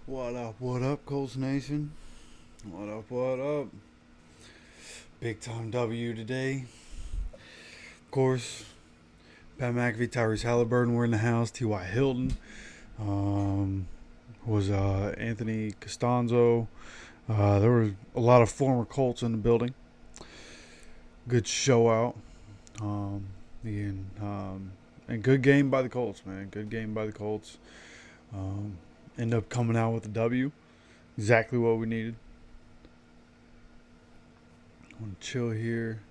What up, Colts Nation? What up? Big time W today. Of course, Pat McAfee, Tyrese Halliburton were in the house. T.Y. Hilton um, was Anthony Costanzo. There were a lot of former Colts in the building. Good show out. Um, and good game by the Colts, man. Good game by the Colts. End up coming out with a W. Exactly what we needed. I want to chill here.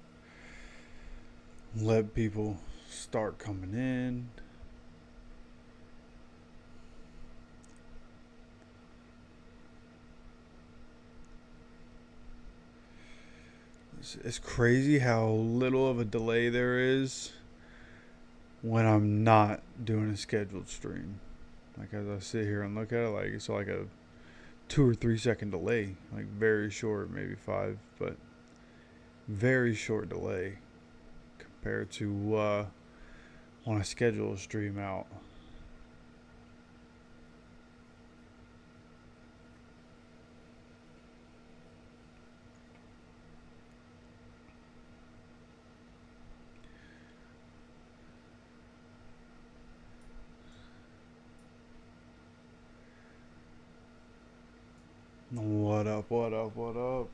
Let people start coming in. It's crazy how little of a delay there is when I'm not doing a scheduled stream. Like as I sit here and look at it, like it's like a 2 or 3 second delay, like very short, maybe 5, but very short delay compared to when I schedule a stream out. What up, what up, what up?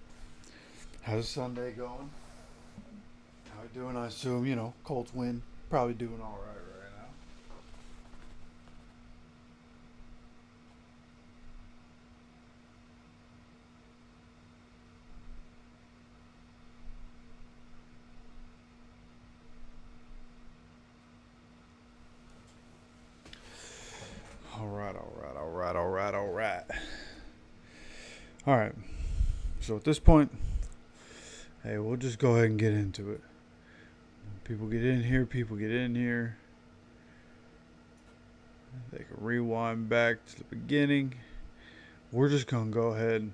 How's Sunday going? How you doing? I assume, Colts win. Probably doing alright right now. Alright. Alright. So at this point, hey, we'll just go ahead and get into it. People get in here. They can rewind back to the beginning. We're just going to go ahead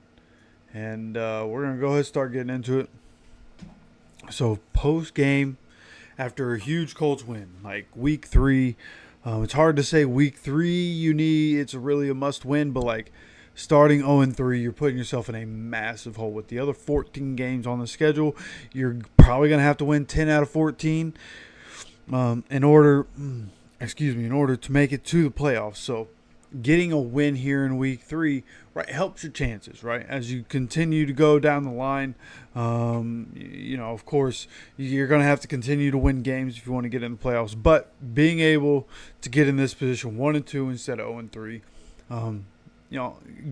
and we're going to go ahead and start getting into it. So post game, after a huge Colts win, like week 3, it's hard to say week 3 it's really a must win, but like starting 0-3, you're putting yourself in a massive hole. With the other 14 games on the schedule, you're probably going to have to win 10 out of 14 in order to make it to the playoffs. So getting a win here in week 3, right, helps your chances, right? As you continue to go down the line, of course, you're going to have to continue to win games if you want to get in the playoffs. But being able to get in this position 1-2 instead of 0-3,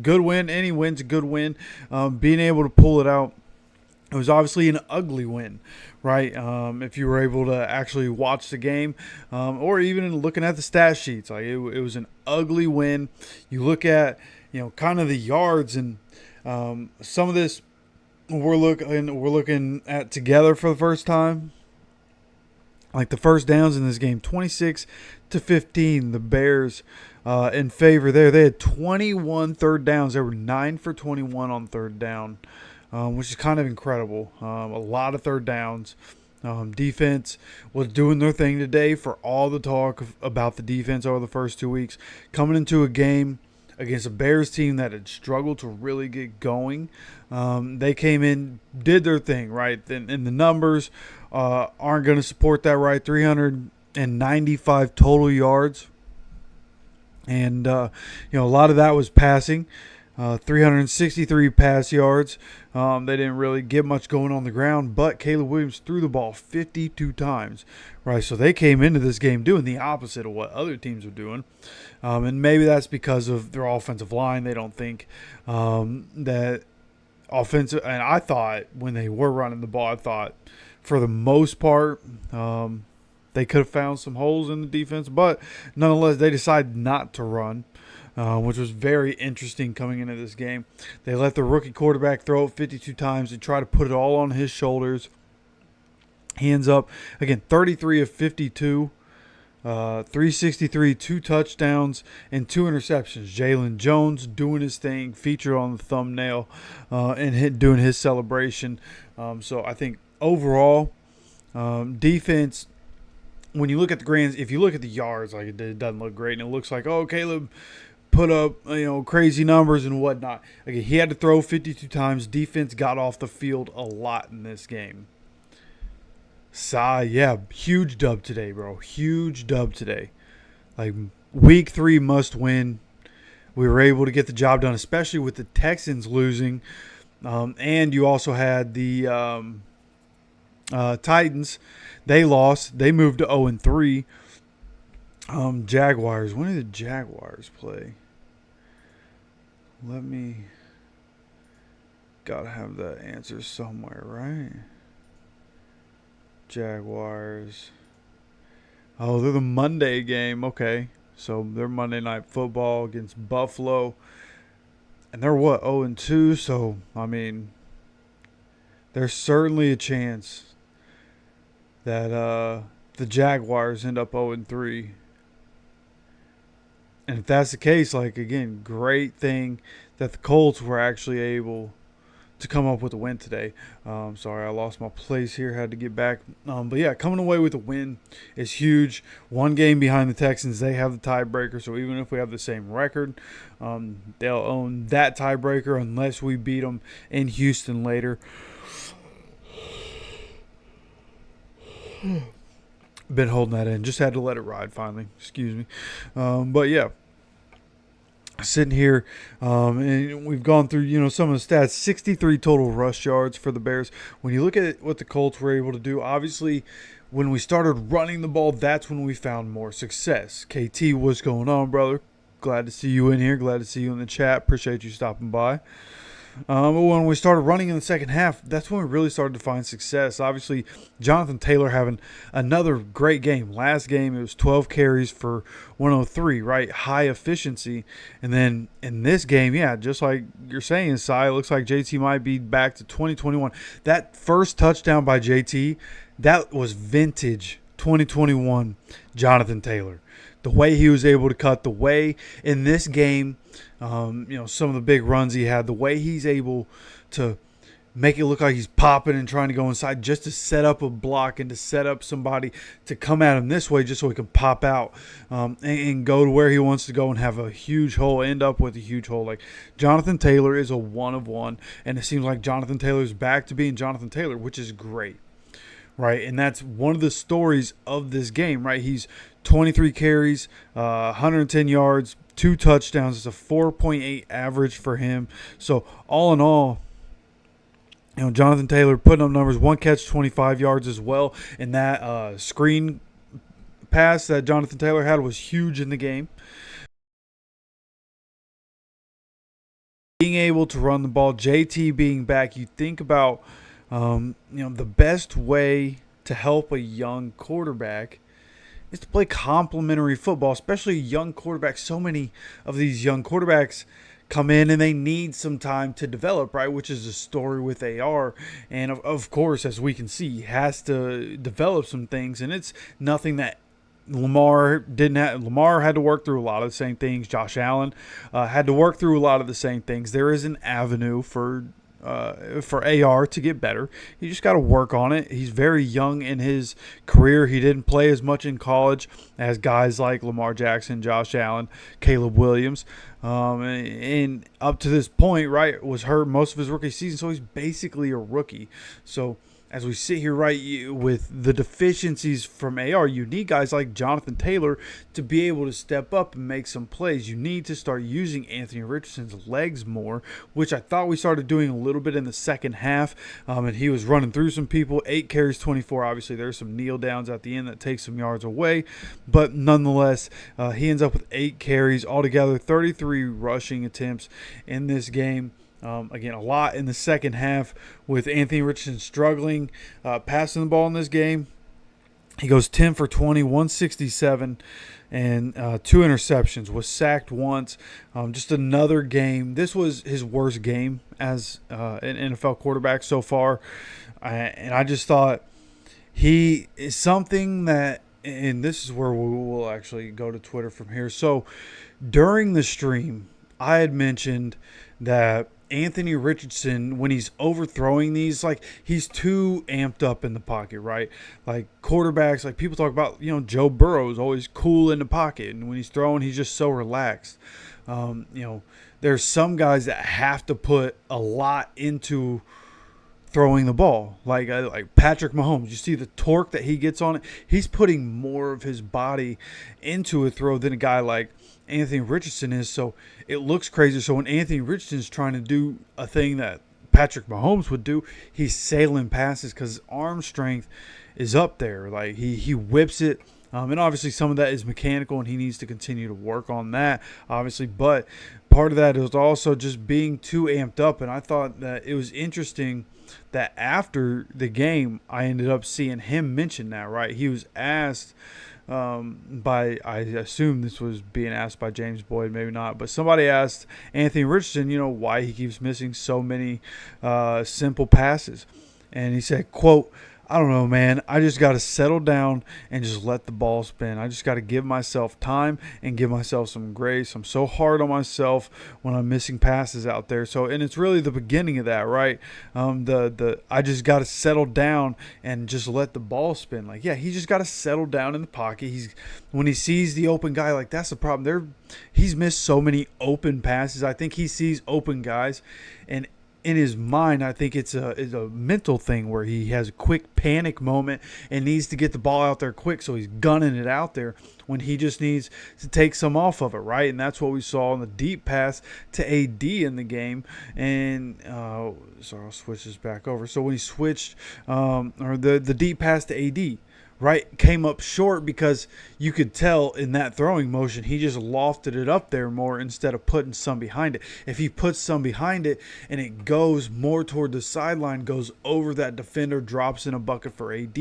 good win. Any win's a good win. Being able to pull it out, it was obviously an ugly win, right? If you were able to actually watch the game, or even in looking at the stat sheets, like it was an ugly win. You look at, kind of the yards and some of this we're looking at together for the first time. Like the first downs in this game, 26-15, the Bears in favor there. They had 21 third downs. They were 9 for 21 on third down, which is kind of incredible. A lot of third downs. Defense was doing their thing today for all the talk about the defense over the first 2 weeks. Coming into a game against a Bears team that had struggled to really get going. They came in, did their thing, right? And the numbers aren't going to support that, right? 395 total yards. And, a lot of that was passing. 363 pass yards. They didn't really get much going on the ground, but Caleb Williams threw the ball 52 times, right? So they came into this game doing the opposite of what other teams were doing. And maybe that's because of their offensive line. They don't think that offensive. And I thought when they were running the ball, for the most part, they could have found some holes in the defense, but nonetheless, they decided not to run. Which was very interesting coming into this game. They let the rookie quarterback throw it 52 times and try to put it all on his shoulders. He ends up, again, 33 of 52, 363, 2 touchdowns, and 2 interceptions. Jalen Jones doing his thing, featured on the thumbnail, and doing his celebration. So I think overall, defense, when you look at if you look at the yards, like it doesn't look great, and it looks like, Caleb put up, crazy numbers and whatnot. Again, he had to throw 52 times. Defense got off the field a lot in this game. Yeah, huge dub today, bro. Huge dub today. Like, week 3 must win. We were able to get the job done, especially with the Texans losing. And you also had the Titans. They lost. They moved to 0-3. Jaguars. When did the Jaguars play? Gotta have the answer somewhere, right? Jaguars. Oh, they're the Monday game. Okay. So they're Monday Night Football against Buffalo. And they're what? 0-2. So, I mean, there's certainly a chance that the Jaguars end up 0-3. And if that's the case, like, again, great thing that the Colts were actually able to come up with a win today. Sorry, I lost my place here. Had to get back. But, yeah, coming away with a win is huge. One game behind the Texans. They have the tiebreaker. So, even if we have the same record, they'll own that tiebreaker unless we beat them in Houston later. Been holding that in. Just had to let it ride finally. Excuse me. But, yeah. Sitting here, and we've gone through, some of the stats. 63 total rush yards for the Bears. When you look at what the Colts were able to do, obviously, when we started running the ball, that's when we found more success. KT, what's going on, brother? Glad to see you in here. Glad to see you in the chat. Appreciate you stopping by. But when we started running in the second half, that's when we really started to find success. Obviously, Jonathan Taylor having another great game. Last game, it was 12 carries for 103, right? High efficiency. And then in this game, yeah, just like you're saying, Cy, it looks like JT might be back to 2021. That first touchdown by JT, that was vintage 2021 Jonathan Taylor. The way he was able to cut, the way in this game, some of the big runs he had, the way he's able to make it look like he's popping and trying to go inside just to set up a block and to set up somebody to come at him this way just so he can pop out and go to where he wants to go and have a huge hole, end up with a huge hole. Like, Jonathan Taylor is a one of one, and it seems like Jonathan Taylor's back to being Jonathan Taylor, which is great. Right, and that's one of the stories of this game, right? He's 23 carries, 110 yards, 2 touchdowns. It's a 4.8 average for him. So, all in all, Jonathan Taylor putting up numbers, 1 catch, 25 yards as well. And that screen pass that Jonathan Taylor had was huge in the game. Being able to run the ball, JT being back, you think about the best way to help a young quarterback is to play complementary football, especially young quarterbacks. So many of these young quarterbacks come in and they need some time to develop, right? Which is a story with AR. And of course, as we can see, he has to develop some things, and it's nothing that Lamar didn't have. Lamar had to work through a lot of the same things. Josh Allen had to work through a lot of the same things. There is an avenue for AR to get better. You just got to work on it. He's very young in his career. He didn't play as much in college as guys like Lamar Jackson, Josh Allen, Caleb Williams. And up to this point, right, was hurt most of his rookie season, so he's basically a rookie. So as we sit here, right, with the deficiencies from AR, you need guys like Jonathan Taylor to be able to step up and make some plays. You need to start using Anthony Richardson's legs more, which I thought we started doing a little bit in the second half. And he was running through some people. 8 carries, 24. Obviously, there's some kneel downs at the end that take some yards away. But nonetheless, he ends up with 8 carries altogether, 33 rushing attempts in this game. Again, a lot in the second half with Anthony Richardson struggling passing the ball in this game. He goes 10 for 20, 167, and 2 interceptions. Was sacked once. Just another game. This was his worst game as an NFL quarterback so far. And I just thought he is something that, and this is where we will actually go to Twitter from here. So during the stream, I had mentioned that Anthony Richardson, when he's overthrowing these, like, he's too amped up in the pocket, right? Like, quarterbacks, like, people talk about, Joe Burrow is always cool in the pocket, and when he's throwing, he's just so relaxed. There's some guys that have to put a lot into throwing the ball, like Patrick Mahomes. You see the torque that he gets on it. He's putting more of his body into a throw than a guy like Anthony Richardson is. So it looks crazy. So when Anthony Richardson's trying to do a thing that Patrick Mahomes would do, he's sailing passes because his arm strength is up there. Like he whips it. And obviously some of that is mechanical, and he needs to continue to work on that, obviously. But part of that is also just being too amped up. And I thought that it was interesting that after the game, I ended up seeing him mention that, right? He was asked I assume this was being asked by James Boyd, maybe not, but somebody asked Anthony Richardson, why he keeps missing so many simple passes. And he said, quote, "I don't know, man. I just got to settle down and just let the ball spin. I just got to give myself time and give myself some grace. I'm so hard on myself when I'm missing passes out there." So, and it's really the beginning of that, right? I just got to settle down and just let the ball spin. Like, yeah, he just got to settle down in the pocket. When he sees the open guy, like, that's the problem. He's missed so many open passes. I think he sees open guys, and in his mind, I think it's a mental thing where he has a quick panic moment and needs to get the ball out there quick, so he's gunning it out there when he just needs to take some off of it, right? And that's what we saw on the deep pass to AD in the game. And so I'll switch this back over. So when he switched, or the deep pass to AD, right, came up short because you could tell in that throwing motion he just lofted it up there more instead of putting some behind it. If he puts some behind it and it goes more toward the sideline, goes over that defender, drops in a bucket for AD,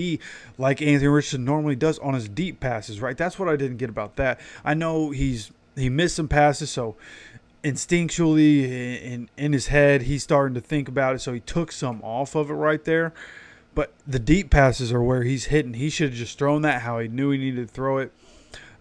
like Anthony Richardson normally does on his deep passes, right? That's what I didn't get about that. I know he missed some passes, so instinctually in his head he's starting to think about it, so he took some off of it right there. But the deep passes are where he's hitting. He should have just thrown that how he knew he needed to throw it,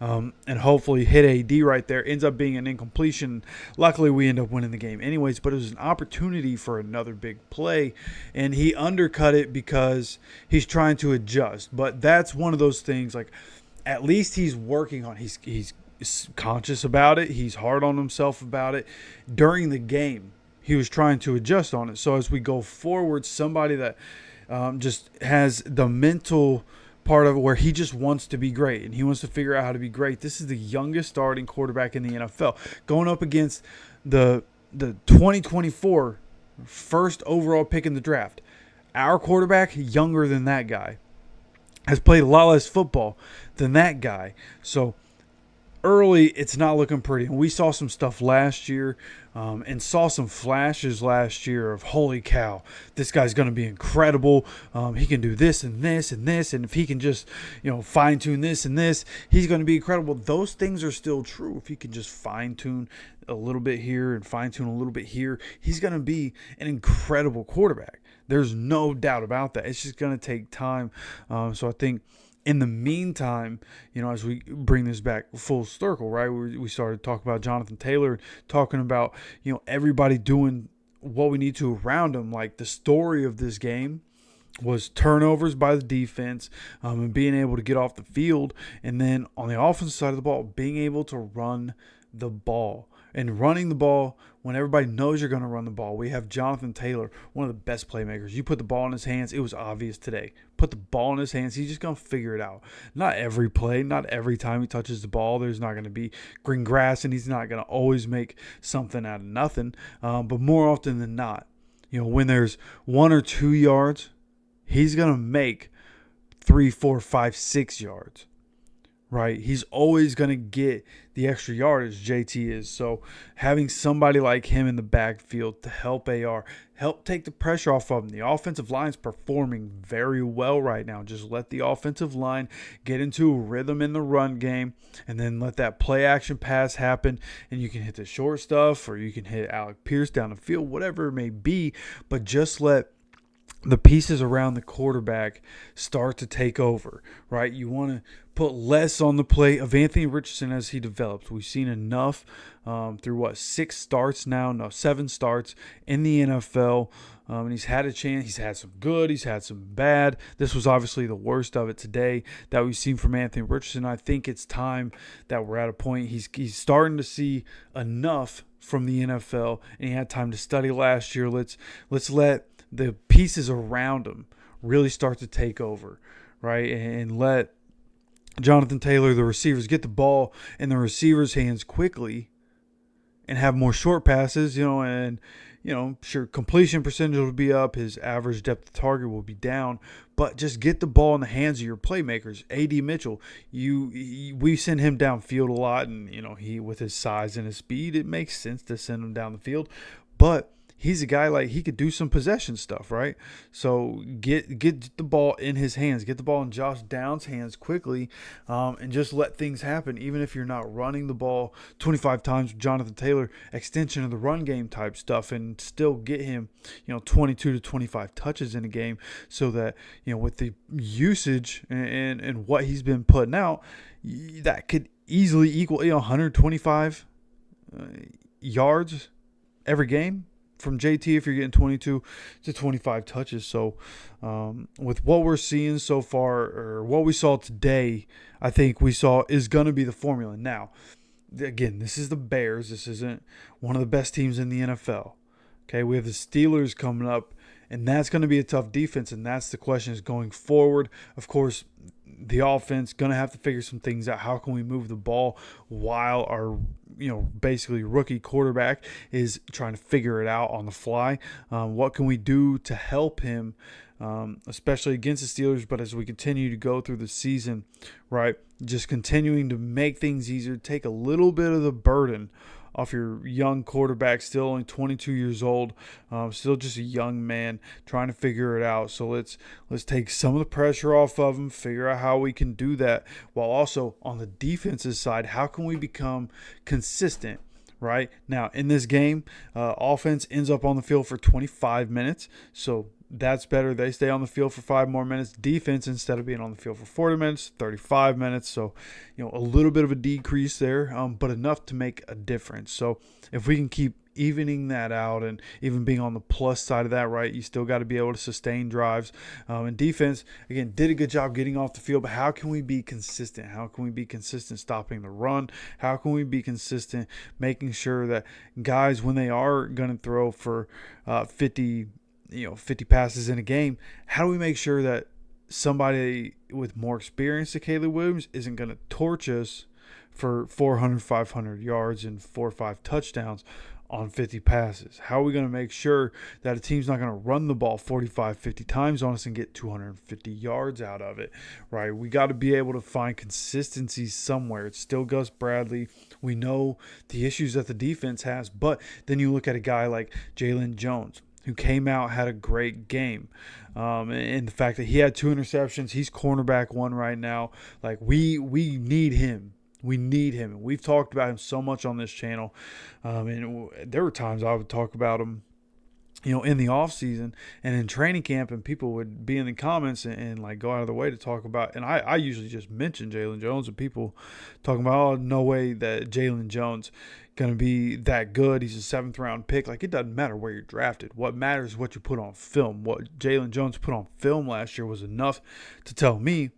and hopefully hit AD right there. Ends up being an incompletion. Luckily, we end up winning the game anyways, but it was an opportunity for another big play, and he undercut it because he's trying to adjust. But that's one of those things, like, at least he's working on it. He's conscious about it. He's hard on himself about it. During the game, he was trying to adjust on it. So as we go forward, somebody that just has the mental part of it where he just wants to be great and he wants to figure out how to be great. This is the youngest starting quarterback in the NFL going up against the 2024 first overall pick in the draft. Our quarterback, younger than that guy, has played a lot less football than that guy. So early, it's not looking pretty. And we saw some stuff last year and saw some flashes last year of, holy cow, this guy's going to be incredible. He can do this and this and this. And if he can just, fine-tune this and this, he's going to be incredible. Those things are still true. If he can just fine-tune a little bit here and fine-tune a little bit here, he's going to be an incredible quarterback. There's no doubt about that. It's just going to take time. So I think in the meantime, as we bring this back full circle, right, we started talking about Jonathan Taylor, talking about, everybody doing what we need to around him. Like, the story of this game was turnovers by the defense and being able to get off the field. And then on the offensive side of the ball, being able to run the ball. And running the ball when everybody knows you're going to run the ball. We have Jonathan Taylor, one of the best playmakers. You put the ball in his hands. It was obvious today. Put the ball in his hands. He's just going to figure it out. Not every play, not every time he touches the ball. There's not going to be green grass, and he's not going to always make something out of nothing. But more often than not, when there's 1 or 2 yards, he's going to make 3, 4, 5, 6 yards. Right, he's always going to get the extra yardage, JT is. So having somebody like him in the backfield to help help take the pressure off of him. The offensive line's performing very well right now. Just let the offensive line get into a rhythm in the run game, and then let that play action pass happen, and you can hit the short stuff, or you can hit Alec Pierce down the field, whatever it may be. But just let the pieces around the quarterback start to take over, right? You want to put less on the plate of Anthony Richardson as he develops. We've seen enough through 7 starts in the NFL. And he's had a chance. He's had some good. He's had some bad. This was obviously the worst of it today that we've seen from Anthony Richardson. I think it's time that we're at a point. He's starting to see enough from the NFL, and he had time to study last year. Let's let the pieces around him really start to take over, right? And let Jonathan Taylor, the receivers, get the ball in the receivers' hands quickly and have more short passes, sure, completion percentage will be up. His average depth of target will be down. But just get the ball in the hands of your playmakers. A.D. Mitchell, we send him downfield a lot. And, he with his size and his speed, it makes sense to send him down the field. But he's a guy he could do some possession stuff, right? So get the ball in his hands, get the ball in Josh Downs' hands quickly, and just let things happen. Even if you're not running the ball 25 times with Jonathan Taylor, extension of the run game type stuff, and still get him, 22 to 25 touches in a game, so that with the usage and what he's been putting out, that could easily equal 125 yards every game from JT if you're getting 22 to 25 touches. So with what we're seeing so far, or what we saw today, I think we saw is going to be the formula. Now, again, this is the Bears. This isn't one of the best teams in the NFL. Okay, we have the Steelers coming up, and that's going to be a tough defense, and that's the question is going forward. Of course, the offense going to have to figure some things out. How can we move the ball while our basically rookie quarterback is trying to figure it out on the fly? What can we do to help him, especially against the Steelers? But as we continue to go through the season, right, just continuing to make things easier, take a little bit of the burden off your young quarterback, still only 22 years old, still just a young man trying to figure it out. So let's take some of the pressure off of him, figure out how we can do that, while also on the defensive side, how can we become consistent? Right now in this game, offense ends up on the field for 25 minutes. So that's better. They stay on the field for 5 more minutes. Defense, instead of being on the field for 40 minutes, 35 minutes. So, a little bit of a decrease there, but enough to make a difference. So if we can keep evening that out and even being on the plus side of that, right, you still got to be able to sustain drives. And defense, again, did a good job getting off the field, but how can we be consistent? How can we be consistent stopping the run? How can we be consistent making sure that guys, when they are going to throw for 50 passes in a game, how do we make sure that somebody with more experience than Caleb Williams isn't going to torch us for 400, 500 yards and 4 or 5 touchdowns on 50 passes? How are we going to make sure that a team's not going to run the ball 45, 50 times on us and get 250 yards out of it, right? We got to be able to find consistency somewhere. It's still Gus Bradley. We know the issues that the defense has, but then you look at a guy like Jalen Jones, who came out, had a great game. And the fact that he had 2 interceptions, he's cornerback 1 right now. We need him. We need him. And we've talked about him so much on this channel. And there were times I would talk about him, in the off season and in training camp, and people would be in the comments and go out of the way to talk about. And I usually just mention Jalen Jones, and people talking about, oh, no way that Jalen Jones going to be that good. He's a 7th round pick. It doesn't matter where you're drafted. What matters is what you put on film. What Jalen Jones put on film last year was enough to tell me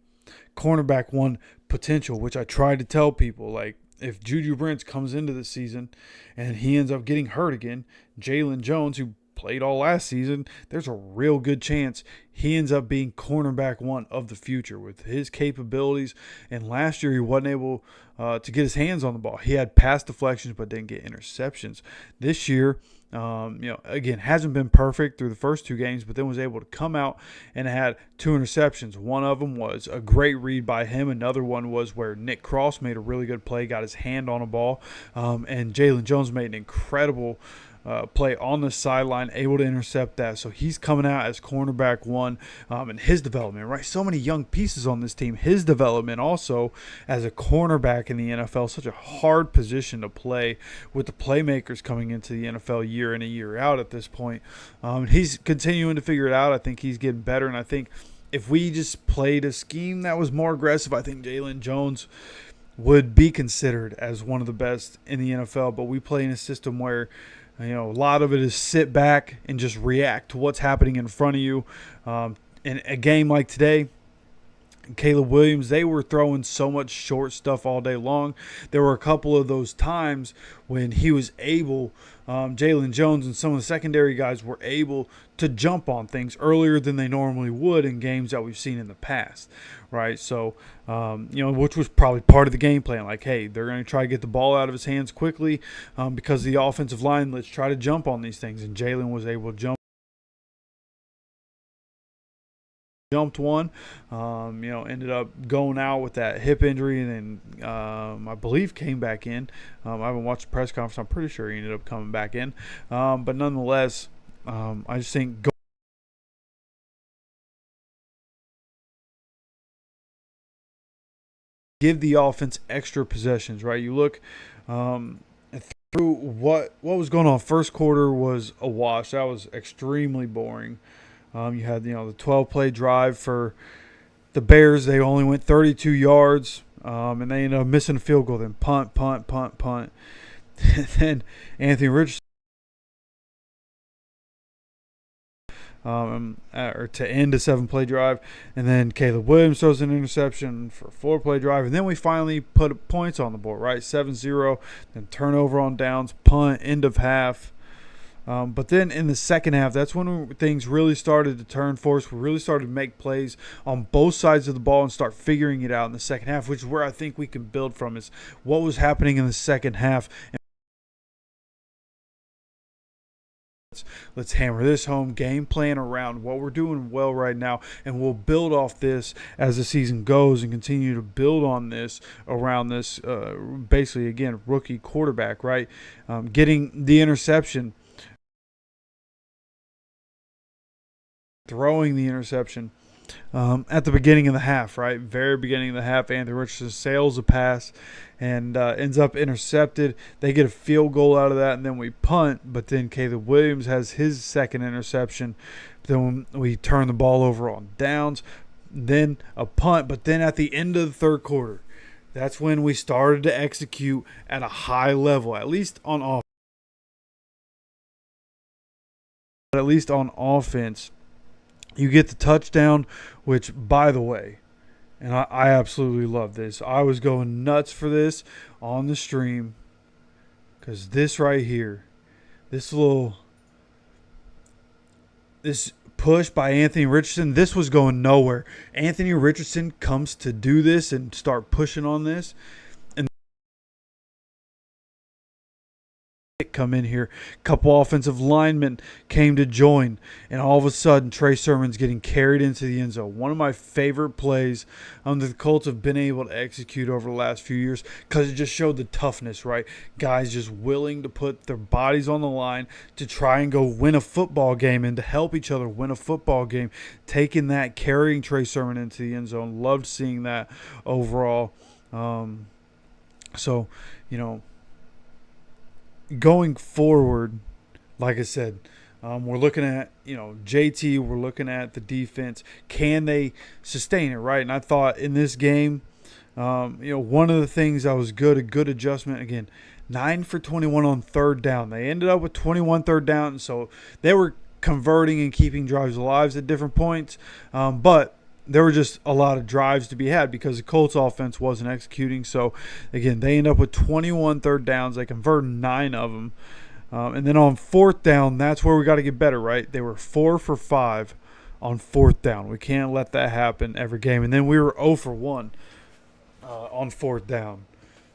cornerback 1 potential, which I tried to tell people. If Juju Brents comes into the season and he ends up getting hurt again, Jalen Jones, who played all last season, there's a real good chance he ends up being cornerback 1 of the future with his capabilities. And last year he wasn't able to get his hands on the ball. He had pass deflections but didn't get interceptions. This year, again, hasn't been perfect through the first 2 games, but then was able to come out and had 2 interceptions. One of them was a great read by him. Another one was where Nick Cross made a really good play, got his hand on a ball, and Jalen Jones made an incredible play on the sideline, able to intercept that. So he's coming out as cornerback one, and his development, right? So many young pieces on this team. His development also as a cornerback in the NFL, such a hard position to play with the playmakers coming into the NFL year in and year out at this point. He's continuing to figure it out. I think he's getting better, and I think if we just played a scheme that was more aggressive, I think Jalen Jones would be considered as one of the best in the NFL. But we play in a system where, a lot of it is sit back and just react to what's happening in front of you. In a game like today, Caleb Williams, they were throwing so much short stuff all day long. There were a couple of those times when he was able, Jalen Jones and some of the secondary guys were able to jump on things earlier than they normally would in games that we've seen in the past, right? So, which was probably part of the game plan. Like, hey, they're going to try to get the ball out of his hands quickly because of the offensive line. Let's try to jump on these things. And Jalen was able to jumped one, ended up going out with that hip injury, and then I believe came back in. I haven't watched the press conference. I'm pretty sure he ended up coming back in. But nonetheless, I just think give the offense extra possessions, right? You look through what was going on. First quarter was a wash. That was extremely boring. You had, the 12-play drive for the Bears. They only went 32 yards, and they ended up missing a field goal. Then punt. And then Anthony Richardson or to end a 7-play drive. And then Caleb Williams throws an interception for a 4-play drive. And then we finally put points on the board, right? 7-0, then turnover on downs, punt, end of half. But then in the second half, that's when things really started to turn for us. We really started to make plays on both sides of the ball and start figuring it out in the second half, which is where I think we can build from, is what was happening in the second half. Let's hammer this home, game plan around what we're doing well right now, and we'll build off this as the season goes and continue to build on this around this, basically, again, rookie quarterback, right? Getting the interception, throwing the interception at the beginning of the half, right? Very beginning of the half, Anthony Richardson sails a pass and ends up intercepted. They get a field goal out of that, and then we punt. But then Caleb Williams has his second interception. Then we turn the ball over on downs. Then a punt. But then at the end of the third quarter, that's when we started to execute at a high level, at least on offense. At least on offense. You get the touchdown, which, by the way, and I absolutely love this. I was going nuts for this on the stream because this right here, this push by Anthony Richardson, this was going nowhere. Anthony Richardson comes to do this and start pushing on this. Come in here, a couple offensive linemen came to join, and all of a sudden Trey Sermon's getting carried into the end zone. One of my favorite plays that the Colts have been able to execute over the last few years, because it just showed the toughness, right? Guys just willing to put their bodies on the line to try and go win a football game and to help each other win a football game. Taking that, carrying Trey Sermon into the end zone. Loved seeing that overall. Going forward, like I said, we're looking at, JT, we're looking at the defense. Can they sustain it, right? And I thought in this game, one of the things that was a good adjustment, again, 9 for 21 on third down. They ended up with 21 third down, and so they were converting and keeping drives alive at different points. But there were just a lot of drives to be had because the Colts offense wasn't executing. So, again, they end up with 21 third downs. They convert 9 of them. And then on fourth down, that's where we got to get better, right? They were 4 for 5 on fourth down. We can't let that happen every game. And then we were 0 for 1 on fourth down.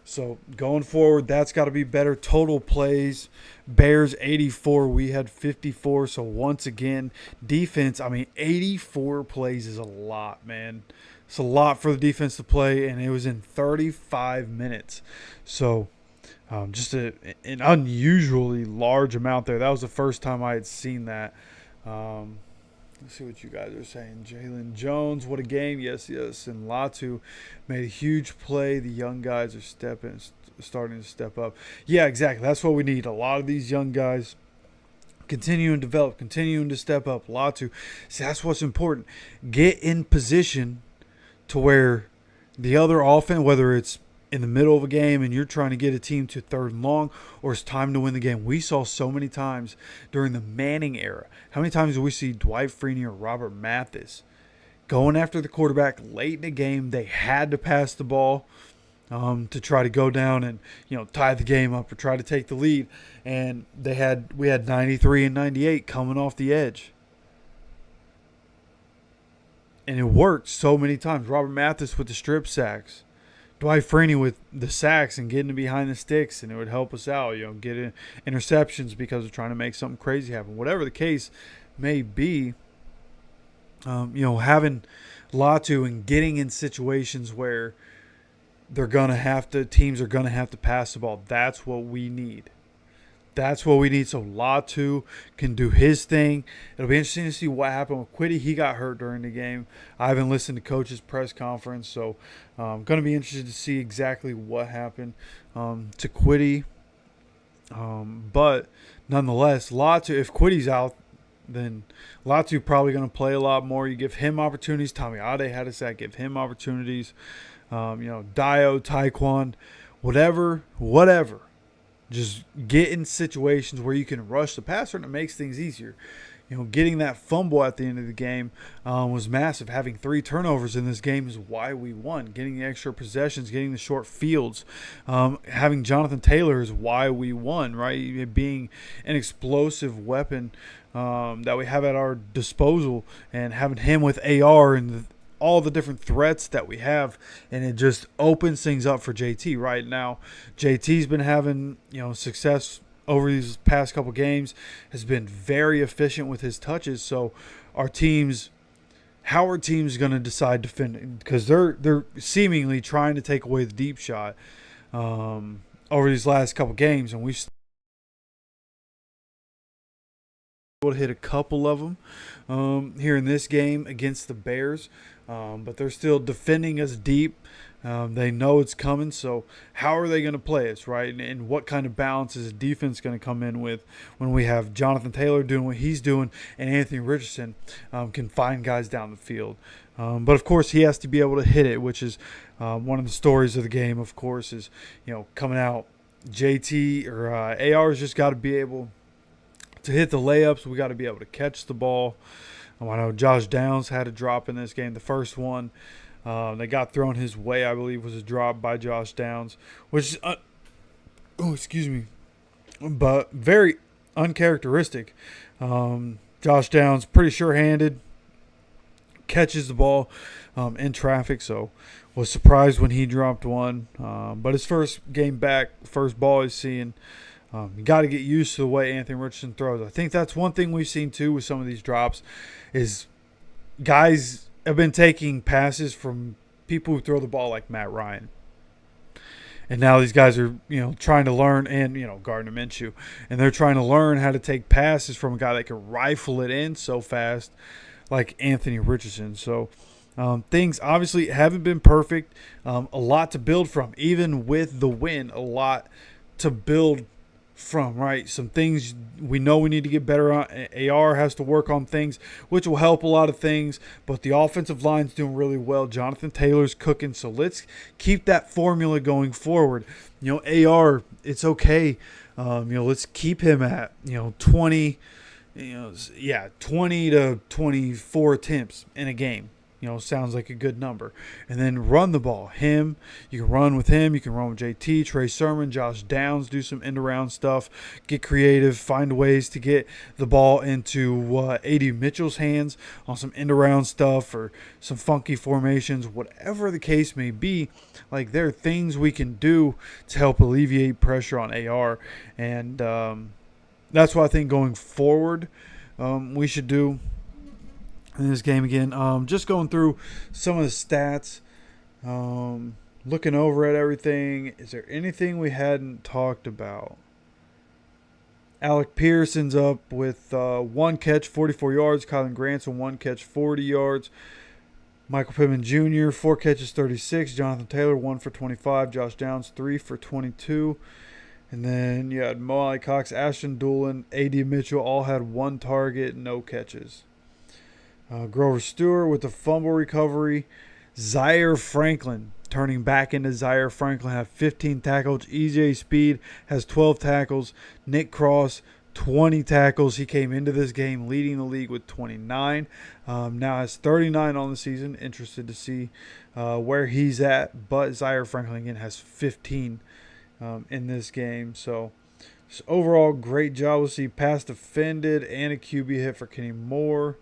So, going forward, that's got to be better. Total plays, Bears 84, we had 54. So, once again, defense, 84 plays is a lot, man. It's a lot for the defense to play, and it was in 35 minutes. So, an unusually large amount there. That was the first time I had seen that. Let's see what you guys are saying. Jalen Jones, what a game. Yes, yes. And Latu made a huge play. The young guys are starting to step up. Yeah, exactly. That's what we need. A lot of these young guys continuing to develop, continuing to step up. Latu. See, that's what's important. Get in position to where the other offense, whether it's in the middle of a game and you're trying to get a team to third and long, or it's time to win the game. We saw so many times during the Manning era. How many times do we see Dwight Freeney or Robert Mathis going after the quarterback late in the game? They had to pass the ball to try to go down and tie the game up or try to take the lead. And we had 93 and 98 coming off the edge. And it worked so many times. Robert Mathis with the strip sacks. Dwight Freeney with the sacks and getting behind the sticks, and it would help us out, get interceptions because we're trying to make something crazy happen. Whatever the case may be, having Latu and getting in situations where teams are gonna have to pass the ball. That's what we need. That's what we need. So Latu can do his thing. It'll be interesting to see what happened with Quiddy. He got hurt during the game. I haven't listened to coach's press conference, so I'm going to be interested to see exactly what happened to Quiddy. But nonetheless, Latu, if Quiddy's out, then Latu probably going to play a lot more. You give him opportunities. Tommy Ade had a sack. Give him opportunities. Dio, Taekwon, whatever. Just get in situations where you can rush the passer, and it makes things easier. Getting that fumble at the end of the game was massive. Having 3 turnovers in this game is why we won. Getting the extra possessions, getting the short fields, having Jonathan Taylor is why we won, right? Being an explosive weapon that we have at our disposal, and having him with AR and all the different threats that we have, and it just opens things up for JT. Right now, JT's been having success over these past couple games, has been very efficient with his touches. So how our team's going to decide defending, because they're seemingly trying to take away the deep shot over these last couple games, and we've able to hit a couple of them here in this game against the Bears. But they're still defending us deep. They know it's coming. So how are they going to play us, right? And what kind of balance is the defense going to come in with when we have Jonathan Taylor doing what he's doing and Anthony Richardson can find guys down the field? But, of course, he has to be able to hit it, which is one of the stories of the game, of course, is, coming out. JT or AR's just got to be able to hit the layups. We got to be able to catch the ball. I know Josh Downs had a drop in this game. The first one that got thrown his way, I believe, was a drop by Josh Downs, which is, but very uncharacteristic. Josh Downs, pretty sure-handed, catches the ball in traffic, so was surprised when he dropped one. But his first game back, first ball he's seeing, you got to get used to the way Anthony Richardson throws. I think that's one thing we've seen, too, with some of these drops is guys have been taking passes from people who throw the ball like Matt Ryan. And now these guys are, trying to learn, and, Gardner Minshew, and they're trying to learn how to take passes from a guy that can rifle it in so fast like Anthony Richardson. So things obviously haven't been perfect. A lot to build from. Even with the win, a lot to build from, right? Some things we know we need to get better on. AR has to work on things, which will help a lot of things, but the offensive line's doing really well. Jonathan Taylor's cooking, so let's keep that formula going forward. AR, it's okay. Let's keep him at 20 to 24 attempts in a game. Sounds like a good number. And then run the ball. You can run with him. You can run with JT, Trey Sermon, Josh Downs, do some end-around stuff. Get creative. Find ways to get the ball into A.D. Mitchell's hands on some end-around stuff or some funky formations. Whatever the case may be, like, there are things we can do to help alleviate pressure on AR. And that's what I think going forward we should do in this game again. Just going through some of the stats. looking over at everything, is there anything we hadn't talked about? Alec Pearson's up with 1 catch, 44 yards. Kylan Granson, 1 catch, 40 yards. Michael Pittman Jr., 4 catches, 36. Jonathan Taylor, 1 for 25. Josh Downs, 3 for 22. And then you had Mo Ali Cox, Ashton Doolin, A.D. Mitchell, all had 1 target, no catches. Grover Stewart with the fumble recovery. Zaire Franklin turning back into Zaire Franklin, had 15 tackles. EJ Speed has 12 tackles. Nick Cross, 20 tackles. He came into this game leading the league with 29. Now has 39 on the season. Interested to see where he's at. But Zaire Franklin, again, has 15 in this game. So just overall, great job. We'll see pass defended and a QB hit for Kenny Moore.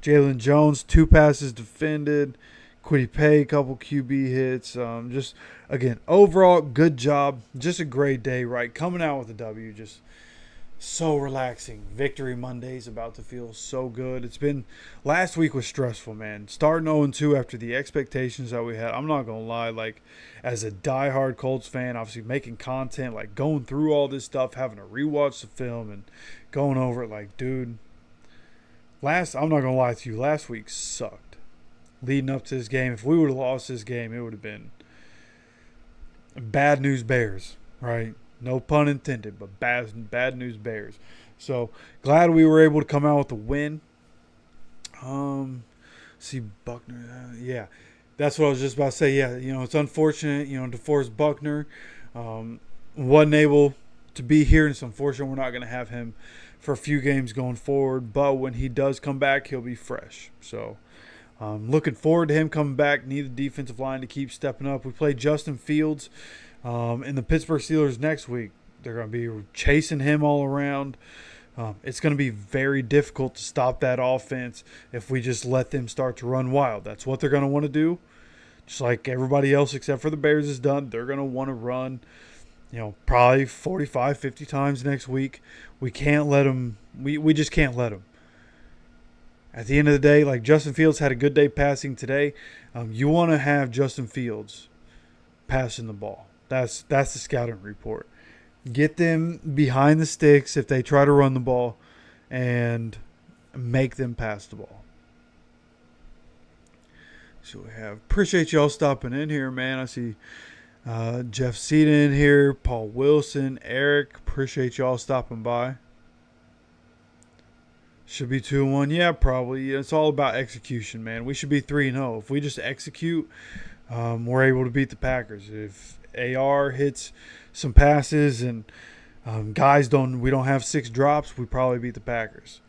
Jalen Jones, 2 passes defended. Kwity Paye, a couple QB hits. Just, again, overall, good job. Just a great day, right? Coming out with a W, just so relaxing. Victory Monday's about to feel so good. It's been, last week was stressful, man. Starting 0-2 after the expectations that we had. I'm not going to lie, like, as a diehard Colts fan, obviously making content, like going through all this stuff, having to rewatch the film and going over it, like, dude, I'm not going to lie to you, last week sucked. Leading up to this game, if we would have lost this game, it would have been bad news Bears, right? No pun intended, but bad news Bears. So glad we were able to come out with a win. See Buckner, yeah, that's what I was just about to say. Yeah, it's unfortunate. DeForest Buckner wasn't able to be here, and it's unfortunate we're not going to have him for a few games going forward. But when he does come back, he'll be fresh. So. Looking forward to him coming back. Need the defensive line to keep stepping up. We play Justin Fields in the Pittsburgh Steelers next week. They're going to be chasing him all around. It's going to be very difficult to stop that offense if we just let them start to run wild. That's what they're going to want to do. Just like everybody else except for the Bears has done. They're going to want to run, probably 45, 50 times next week. We can't let them. We just can't let them. At the end of the day, like Justin Fields had a good day passing today. You want to have Justin Fields passing the ball. That's the scouting report. Get them behind the sticks if they try to run the ball and make them pass the ball. So we have. Appreciate y'all stopping in here, man. I see Jeff Cena in here, Paul Wilson, Eric. Appreciate y'all stopping by. Should be 2-1. Yeah, probably. It's all about execution, man. We should be 3-0. If we just execute, we're able to beat the Packers. If AR hits some passes and we don't have 6 drops, we probably beat the Packers.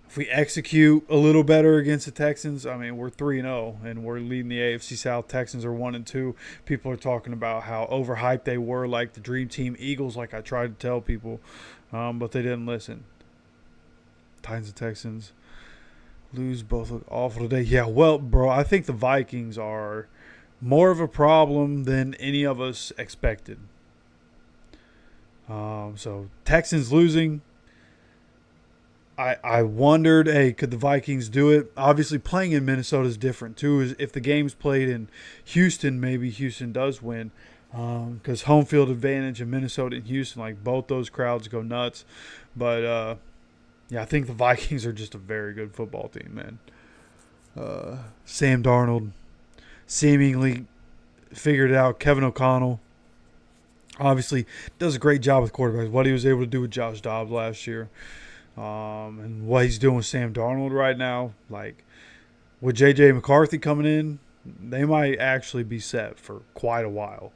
If we execute a little better against the Texans, I mean, we're 3-0 and we're leading the AFC South. Texans are 1-2. People are talking about how overhyped they were, like the Dream Team Eagles, like I tried to tell people, but they didn't listen. Titans and Texans lose, both look awful today. Yeah, well, bro, I think the Vikings are more of a problem than any of us expected. So Texans losing. I wondered, hey, could the Vikings do it? Obviously, playing in Minnesota is different too. If the game's played in Houston, maybe Houston does win, because home field advantage in Minnesota and Houston, like both those crowds go nuts. But yeah, I think the Vikings are just a very good football team, man. Sam Darnold seemingly figured it out. Kevin O'Connell obviously does a great job with quarterbacks. What he was able to do with Josh Dobbs last year, and what he's doing with Sam Darnold right now. Like, with J.J. McCarthy coming in, they might actually be set for quite a while.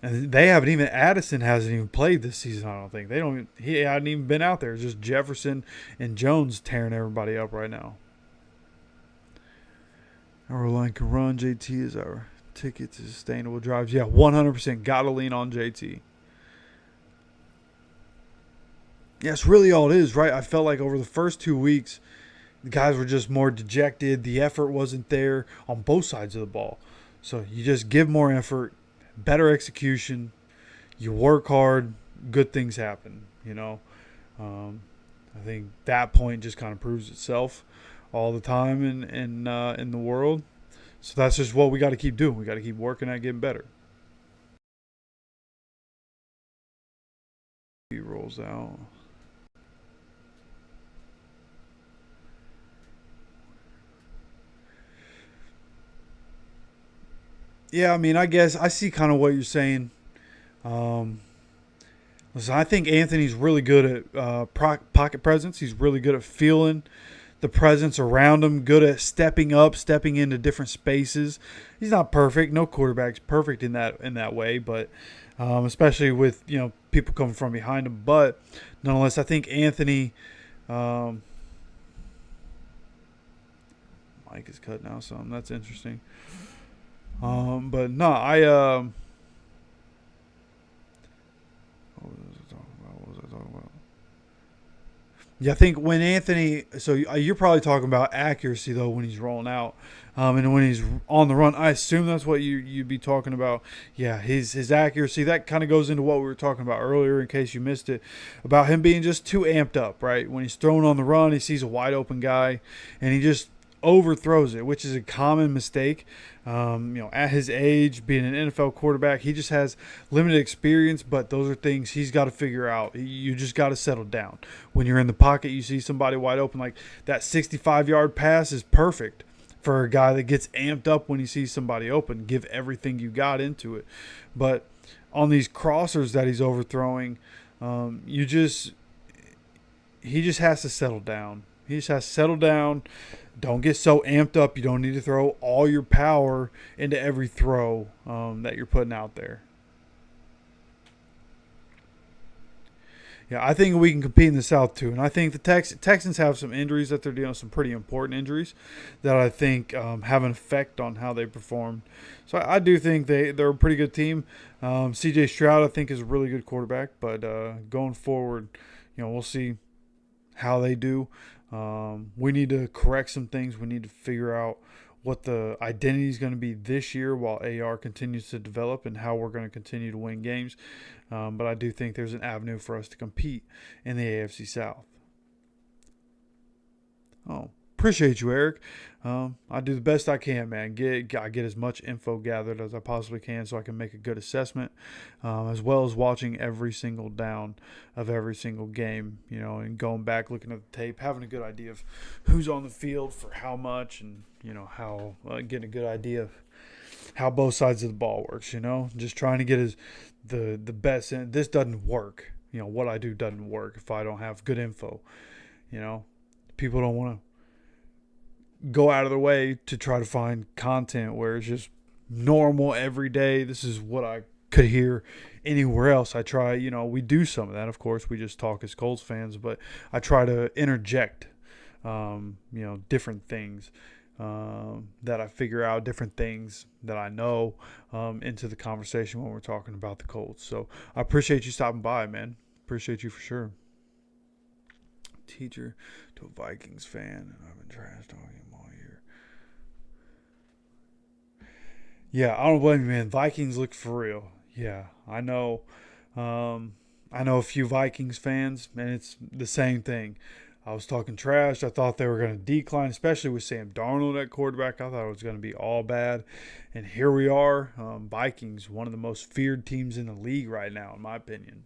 And they haven't even – Addison hasn't even played this season, I don't think. He hadn't even been out there. It's just Jefferson and Jones tearing everybody up right now. Our line can run. JT is our ticket to sustainable drives. Yeah, 100%. Got to lean on JT. Yeah, it's really all it is, right? I felt like over the first 2 weeks, the guys were just more dejected. The effort wasn't there on both sides of the ball. So you just give more effort. Better execution, you work hard, good things happen, I think that point just kind of proves itself all the time in the world. So that's just what we got to keep doing. We got to keep working at getting better. He rolls out. Yeah, I mean, I guess I see kind of what you're saying. Um, Listen, I think Anthony's really good at pocket presence. He's really good at feeling the presence around him, good at stepping up, stepping into different spaces. He's not perfect. No quarterback's perfect in that way, but especially with people coming from behind him. But nonetheless, I think Anthony. Um, Mike is cut now, so that's interesting. But no, what was I talking about? Yeah, I think when Anthony, so you're probably talking about accuracy though when he's rolling out, and when he's on the run. I assume that's what you'd be talking about. Yeah, his accuracy, that kind of goes into what we were talking about earlier. In case you missed it, about him being just too amped up. Right when he's throwing on the run, he sees a wide open guy, and he just overthrows it, which is a common mistake. At his age, being an NFL quarterback, he just has limited experience, but those are things he's got to figure out. You just got to settle down. When you're in the pocket, you see somebody wide open, like that 65-yard pass is perfect for a guy that gets amped up when he sees somebody open. Give everything you got into it. But on these crossers that he's overthrowing, he just has to settle down. He just has to settle down. Don't get so amped up. You don't need to throw all your power into every throw that you're putting out there. Yeah, I think we can compete in the South too. And I think the Texans have some injuries that they're dealing with, some pretty important injuries that I think have an effect on how they perform. So I do think they're a pretty good team. C.J. Stroud, I think, is a really good quarterback. But going forward, we'll see how they do. We need to correct some things. We need to figure out what the identity is going to be this year while AR continues to develop and how we're going to continue to win games. But I do think there's an avenue for us to compete in the AFC South. Oh, appreciate you, Eric. I do the best I can, man. I get as much info gathered as I possibly can so I can make a good assessment, as well as watching every single down of every single game, and going back, looking at the tape, having a good idea of who's on the field for how much, and, how getting a good idea of how both sides of the ball works, just trying to get the best in. This doesn't work. What I do doesn't work if I don't have good info. People don't want to go out of their way to try to find content where it's just normal every day. This is what I could hear anywhere else. I try, we do some of that. Of course, we just talk as Colts fans, but I try to interject, different things that I figure out, different things that I know into the conversation when we're talking about the Colts. So I appreciate you stopping by, man. Appreciate you for sure. Teacher to a Vikings fan, and I've been trash talking him all year. Yeah, I don't blame you, man. Vikings look for real. Yeah, I know. I know a few Vikings fans, and it's the same thing. I was talking trash. I thought they were going to decline, especially with Sam Darnold at quarterback. I thought it was going to be all bad. And here we are. Vikings, one of the most feared teams in the league right now, in my opinion.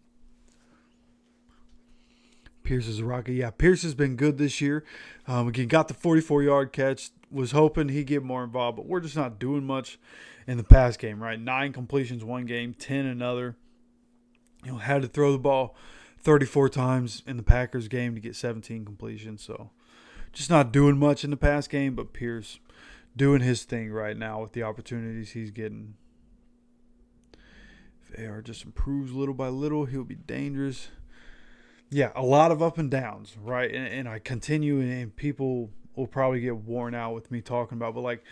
Pierce is a rocket. Yeah, Pierce has been good this year. Again, got the 44-yard catch. Was hoping he'd get more involved, but we're just not doing much in the pass game, right? 9 completions one game, 10 another. Had to throw the ball 34 times in the Packers game to get 17 completions. So just not doing much in the pass game, but Pierce doing his thing right now with the opportunities he's getting. If AR just improves little by little, he'll be dangerous. Yeah, a lot of up and downs, right? And I continue, and people will probably get worn out with me talking about, but like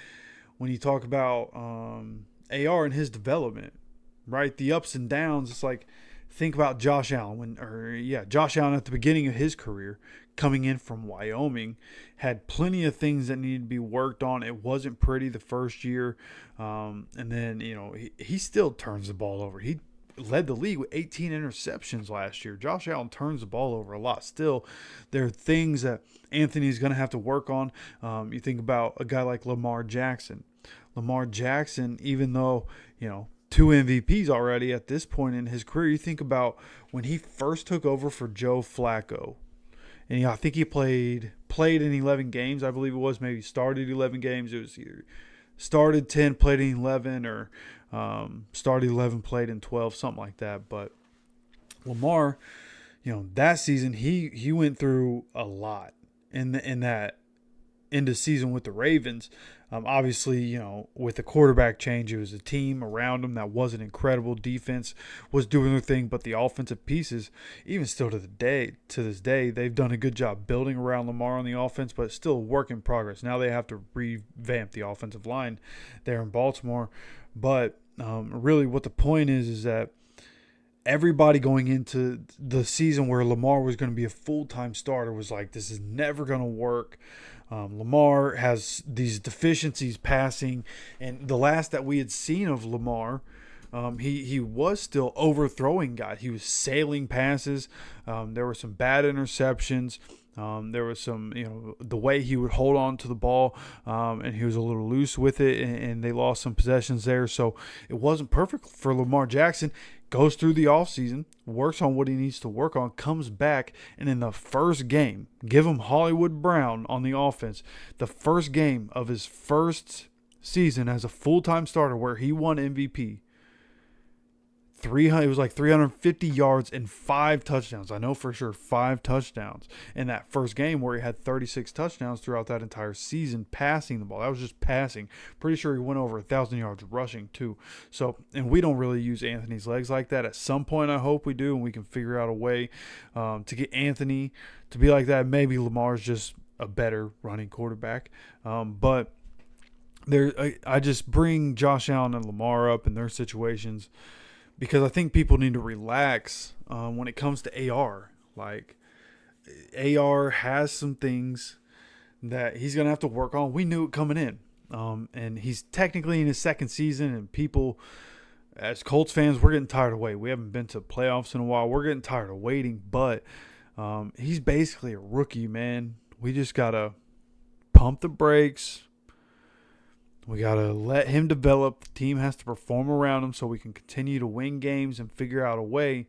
when you talk about AR and his development, right? The ups and downs, it's like, think about Josh Allen. Josh Allen at the beginning of his career, coming in from Wyoming, had plenty of things that needed to be worked on. It wasn't pretty the first year. And then, he still turns the ball over. He led the league with 18 interceptions last year. Josh Allen turns the ball over a lot. Still, there are things that Anthony's going to have to work on. You think about a guy like Lamar Jackson. Lamar Jackson, even though, 2 MVPs already at this point in his career, you think about when he first took over for Joe Flacco. And I think he played in 11 games, I believe it was. Maybe started 11 games. It was either started 10, played in 11, or started 11, played in 12, something like that. But Lamar, that season he went through a lot in that end of season with the Ravens. Obviously, with the quarterback change, it was a team around him that wasn't incredible. Defense was doing their thing, but the offensive pieces, even still to this day, they've done a good job building around Lamar on the offense, but it's still a work in progress. Now they have to revamp the offensive line there in Baltimore. But really what the point is that everybody going into the season where Lamar was going to be a full-time starter was like, this is never going to work. Lamar has these deficiencies passing, and the last that we had seen of Lamar, he was still overthrowing guys. He was sailing passes. There were some bad interceptions. There was some, the way he would hold on to the ball, and he was a little loose with it, and they lost some possessions there. So it wasn't perfect for Lamar Jackson. Goes through the offseason, works on what he needs to work on, comes back, and in the first game, give him Hollywood Brown on the offense. The first game of his first season as a full-time starter where he won MVP. It was like 350 yards and 5 touchdowns. I know for sure 5 touchdowns in that first game where he had 36 touchdowns throughout that entire season passing the ball. That was just passing. Pretty sure he went over 1,000 yards rushing too. So, and we don't really use Anthony's legs like that. At some point, I hope we do, and we can figure out a way to get Anthony to be like that. Maybe Lamar's just a better running quarterback. But I just bring Josh Allen and Lamar up in their situations because I think people need to relax when it comes to AR. Like, AR has some things that he's going to have to work on. We knew it coming in. And he's technically in his second season, and people, as Colts fans, we're getting tired of waiting. We haven't been to playoffs in a while. We're getting tired of waiting, but he's basically a rookie, man. We just got to pump the brakes. We got to let him develop. The team has to perform around him so we can continue to win games and figure out a way.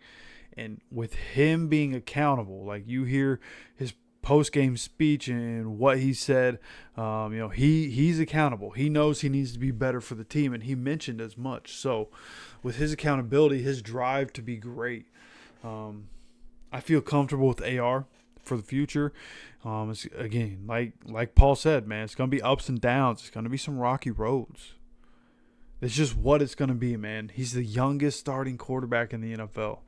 And with him being accountable, like you hear his post-game speech and what he said, he's accountable. He knows he needs to be better for the team, and he mentioned as much. So with his accountability, his drive to be great, I feel comfortable with AR for the future. It's, again, like Paul said, man, it's going to be ups and downs. It's going to be some rocky roads. It's just what it's going to be, man. He's the youngest starting quarterback in the NFL.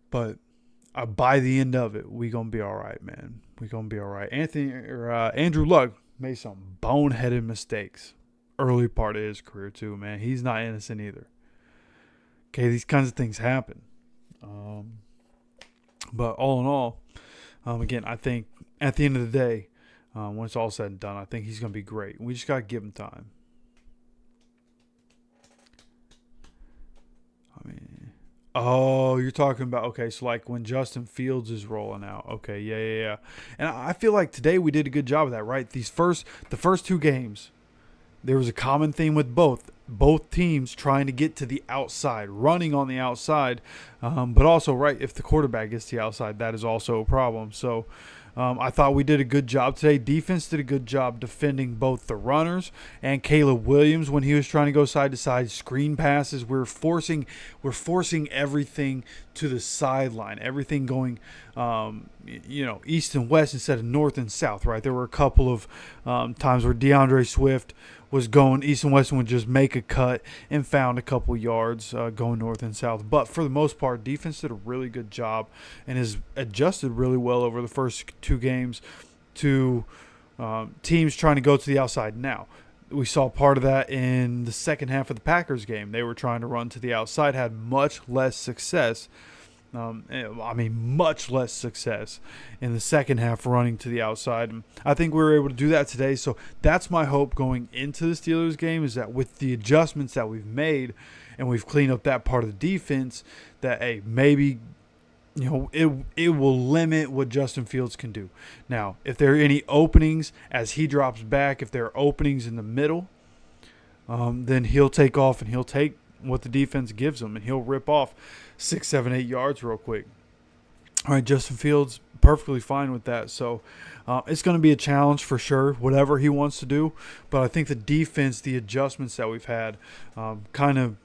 But by the end of it, we going to be all right, man. We going to be all right. Andrew Luck made some boneheaded mistakes early part of his career too, man. He's not innocent either. Okay, these kinds of things happen. But all in all, again, I think at the end of the day, when it's all said and done, I think he's going to be great. We just got to give him time. You're talking about, okay, so like when Justin Fields is rolling out. Okay, yeah. And I feel like today we did a good job of that, right? The first 2 games, there was a common theme with both teams trying to get to the outside, running on the outside, but also, right, if the quarterback gets to the outside, that is also a problem. So I thought we did a good job today. Defense did a good job defending both the runners and Caleb Williams when he was trying to go side to side, screen passes. We're forcing everything to the sideline, everything going east and west instead of north and south, right? There were a couple of times where DeAndre Swift was going east and west and would just make a cut and found a couple yards going north and south. But for the most part, defense did a really good job and has adjusted really well over the first 2 games to teams trying to go to the outside. Now, we saw part of that in the second half of the Packers game. They were trying to run to the outside, had much less success I mean, much less success in the second half running to the outside. And I think we were able to do that today. So that's my hope going into the Steelers game, is that with the adjustments that we've made and we've cleaned up that part of the defense, that, hey, maybe, it will limit what Justin Fields can do. Now, if there are any openings as he drops back, if there are openings in the middle, then he'll take off and he'll take what the defense gives him, and he'll rip off 6, 7, 8 yards real quick. All right, Justin Fields perfectly fine with that. So it's going to be a challenge for sure, whatever he wants to do. But I think the defense, the adjustments that we've had, kind of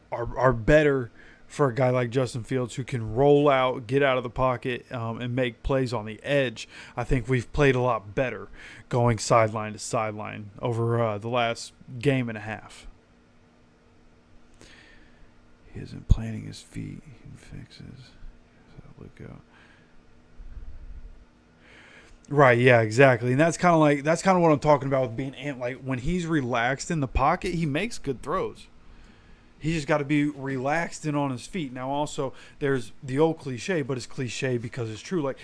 are better for a guy like Justin Fields, who can roll out, get out of the pocket, and make plays on the edge. I think we've played a lot better going sideline to sideline over the last game and a half. He isn't planting his feet. He fixes. Look out. Right, yeah, exactly. And that's kind of what I'm talking about with being like, when he's relaxed in the pocket, he makes good throws. He just got to be relaxed and on his feet. Now, also, there's the old cliche, but it's cliche because it's true. Like,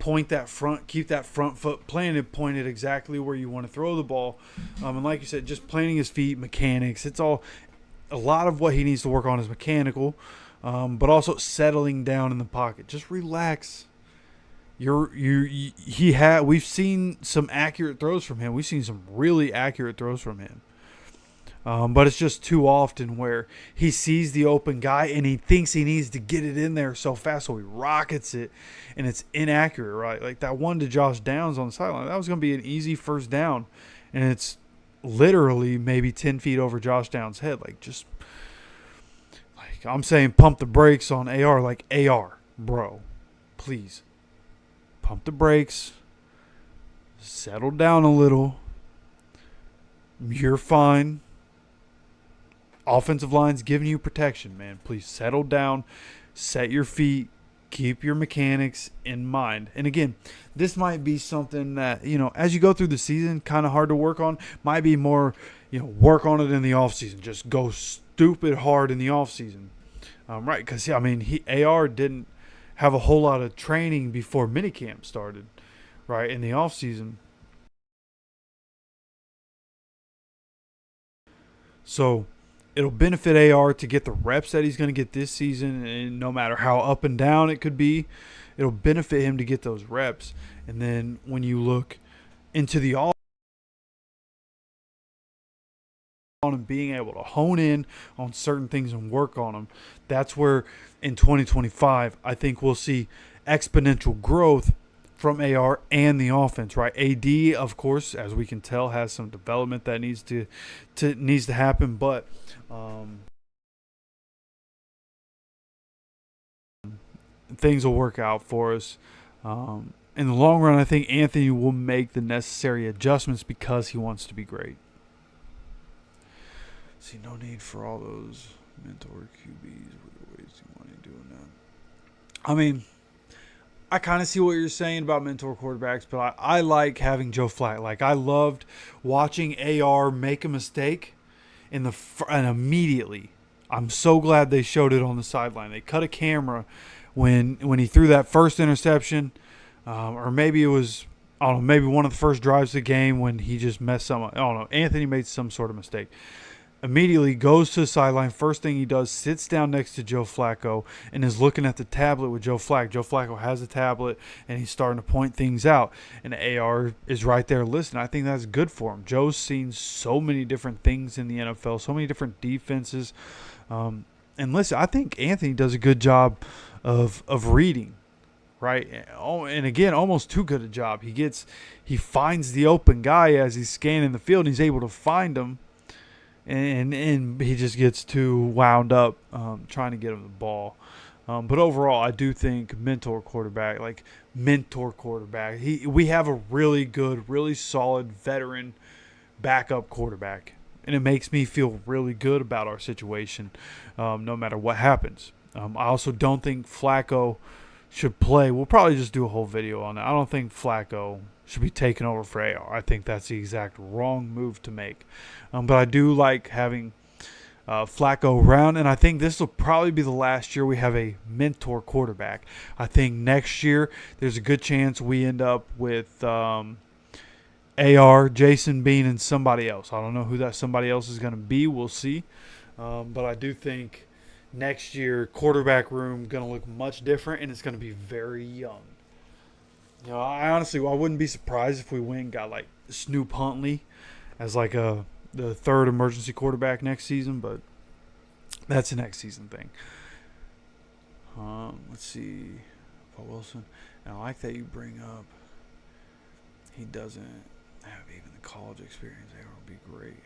point that front, keep that front foot planted, pointed exactly where you want to throw the ball. And like you said, just planting his feet, mechanics. It's all. A lot of what he needs to work on is mechanical, but also settling down in the pocket. Just relax. We've seen some accurate throws from him. We've seen some really accurate throws from him. But it's just too often where he sees the open guy and he thinks he needs to get it in there so fast, so he rockets it, and it's inaccurate, right? Like that one to Josh Downs on the sideline. That was going to be an easy first down, and it's literally maybe 10 feet over Josh Downs' head. I'm saying, pump the brakes on AR. Like, AR, bro, please pump the brakes, settle down a little. You're fine. Offensive line's giving you protection, man. Please settle down, set your feet, keep your mechanics in mind. And again, this might be something that, as you go through the season, kind of hard to work on. Might be more, work on it in the offseason. Just go stupid hard in the offseason. Right, because, AR didn't have a whole lot of training before minicamp started, right, in the offseason. So it'll benefit AR to get the reps that he's going to get this season, and no matter how up and down it could be, it'll benefit him to get those reps. And then when you look into the on and being able to hone in on certain things and work on them, that's where in 2025 I think we'll see exponential growth from AR and the offense, right? AD, of course, as we can tell, has some development that needs to happen, but things will work out for us. In the long run, I think Anthony will make the necessary adjustments because he wants to be great. See, no need for all those mentor QBs. What are wasting money doing that? I kind of see what you're saying about mentor quarterbacks, but I like having Joe Flacco. Like, I loved watching AR make a mistake and immediately, I'm so glad they showed it on the sideline. They cut a camera when he threw that first interception, or maybe it was, I don't know, maybe one of the first drives of the game when he just messed something up. I don't know. Anthony made some sort of mistake. Immediately goes to the sideline. First thing he does, sits down next to Joe Flacco and is looking at the tablet with Joe Flacco. Joe Flacco has a tablet and he's starting to point things out. And AR is right there listening. I think that's good for him. Joe's seen so many different things in the NFL, so many different defenses. And listen, I think Anthony does a good job of reading, right? And again, almost too good a job. He finds the open guy as he's scanning the field and he's able to find him. And he just gets too wound up trying to get him the ball. But overall, I do think mentor quarterback. We have a really good, really solid veteran backup quarterback. And it makes me feel really good about our situation no matter what happens. I also don't think Flacco should play. We'll probably just do a whole video on that. I don't think Flacco should be taken over for AR. I think that's the exact wrong move to make. But I do like having Flacco around, and I think this will probably be the last year we have a mentor quarterback. I think next year there's a good chance we end up with AR, Jason Bean, and somebody else. I don't know who that somebody else is going to be. We'll see. But I do think next year quarterback room going to look much different, and it's going to be very young. I honestly, I wouldn't be surprised if we went and got like Snoop Huntley as like the third emergency quarterback next season, but that's a next season thing. Let's see, Paul Wilson. And I like that you bring up he doesn't have even the college experience. That would be great.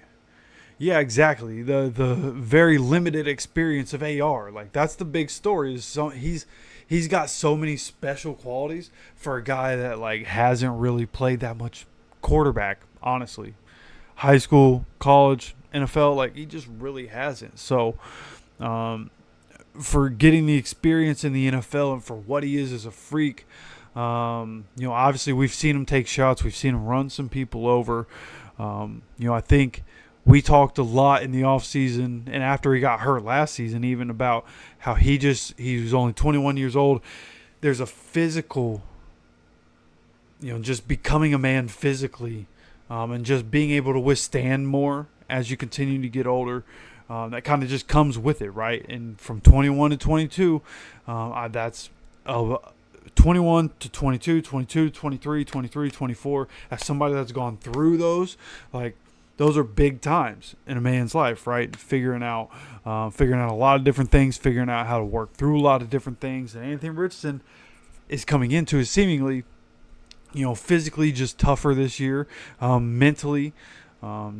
Yeah, exactly. The very limited experience of AR. Like that's the big story. Is he's got so many special qualities for a guy that like hasn't really played that much quarterback, honestly. High school, college, NFL, like he just really hasn't. So for getting the experience in the NFL and for what he is as a freak, obviously we've seen him take shots. We've seen him run some people over. I think we talked a lot in the offseason and after he got hurt last season even about how he was only 21 years old. There's a physical, just becoming a man physically and just being able to withstand more as you continue to get older. That kind of just comes with it, right? And from 21 to 22, that's 21 to 22, 22 to 23, 23 to 24. As somebody that's gone through those, like those are big times in a man's life, right? Figuring out a lot of different things, figuring out how to work through a lot of different things. And Anthony Richardson is coming into is seemingly, physically just tougher this year, mentally,